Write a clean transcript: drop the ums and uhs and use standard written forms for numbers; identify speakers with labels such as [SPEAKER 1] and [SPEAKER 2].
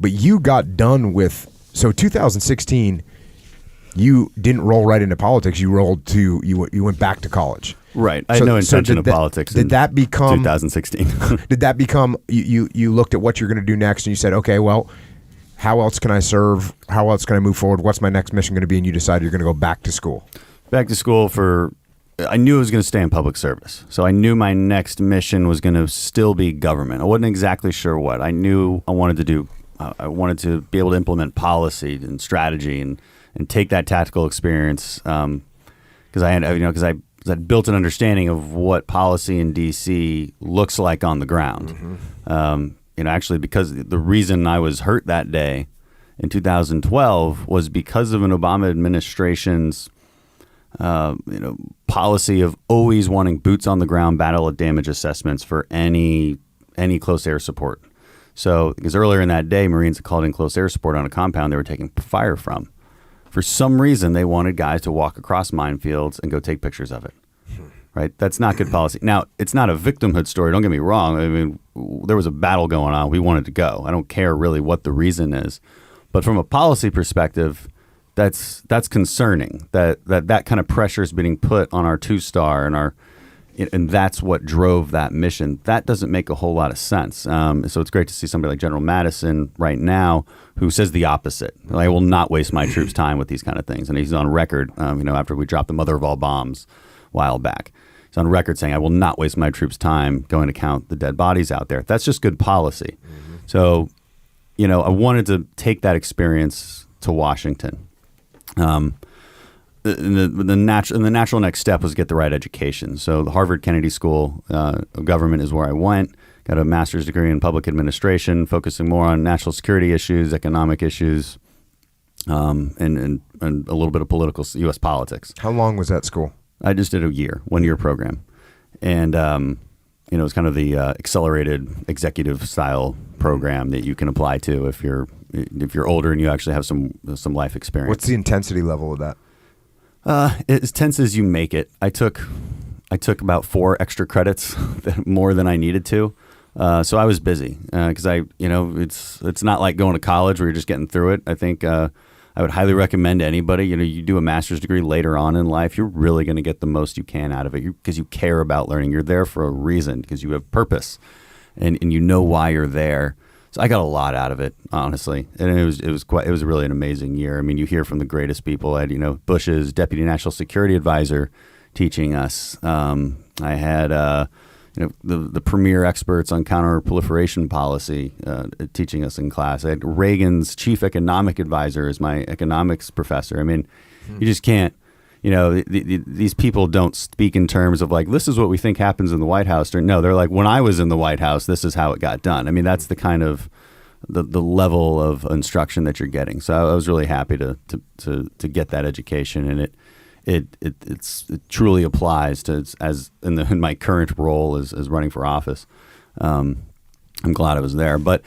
[SPEAKER 1] but you got done with, so 2016, you didn't roll right into politics. You went back to college.
[SPEAKER 2] Right. I had no intention of politics.
[SPEAKER 1] Did that become
[SPEAKER 2] 2016?
[SPEAKER 1] Did that become you looked at what you're going to do next and you said, okay, well, how else can I serve? How else can I move forward? What's my next mission going to be? And you decided you're going to go back to school.
[SPEAKER 2] Back to school I knew I was going to stay in public service. So I knew my next mission was going to still be government. I wasn't exactly sure what. I knew I wanted to be able to implement policy and strategy and take that tactical experience because I had built an understanding of what policy in D.C. looks like on the ground. Mm-hmm. Actually, because the reason I was hurt that day in 2012 was because of an Obama administration's policy of always wanting boots on the ground battle damage assessments for any close air support. So, because earlier in that day, Marines had called in close air support on a compound they were taking fire from. For some reason, they wanted guys to walk across minefields and go take pictures of it. Right? That's not good policy. Now, it's not a victimhood story. Don't get me wrong. I mean, there was a battle going on. We wanted to go. I don't care really what the reason is. But from a policy perspective, that's concerning. That kind of pressure is being put on our 2-star and that's what drove that mission. That doesn't make a whole lot of sense. So it's great to see somebody like General Madison right now who says the opposite. I will not waste my troops' time with these kind of things. And he's on record, after we dropped the mother of all bombs a while back. He's on record saying, I will not waste my troops' time going to count the dead bodies out there. That's just good policy. Mm-hmm. So, I wanted to take that experience to Washington. The natural next step was get the right education. So the Harvard Kennedy School of Government is where I went. Got a master's degree in public administration, focusing more on national security issues, economic issues, and a little bit of political U.S. politics.
[SPEAKER 1] How long was that school?
[SPEAKER 2] I just did a 1-year program, and it was kind of the accelerated executive style program that you can apply to if you're older and you actually have some life experience.
[SPEAKER 1] What's the intensity level of that?
[SPEAKER 2] As tense as you make it. I took about 4 extra credits more than I needed to. So I was busy because it's not like going to college where you're just getting through it. I think I would highly recommend to anybody, you do a master's degree later on in life, you're really going to get the most you can out of it because you care about learning. You're there for a reason because you have purpose and you know why you're there. So I got a lot out of it, honestly, and it was really an amazing year. I mean, you hear from the greatest people. I had Bush's Deputy National Security Advisor teaching us. I had the premier experts on counter-proliferation policy teaching us in class. I had Reagan's Chief Economic Advisor as my economics professor. I mean, you just can't. These people don't speak in terms of like, this is what we think happens in the White House. No, they're like, when I was in the White House, this is how it got done. I mean, that's the kind of the level of instruction that you're getting. So I was really happy to get that education, and it truly applies to in my current role as running for office. I'm glad I was there. But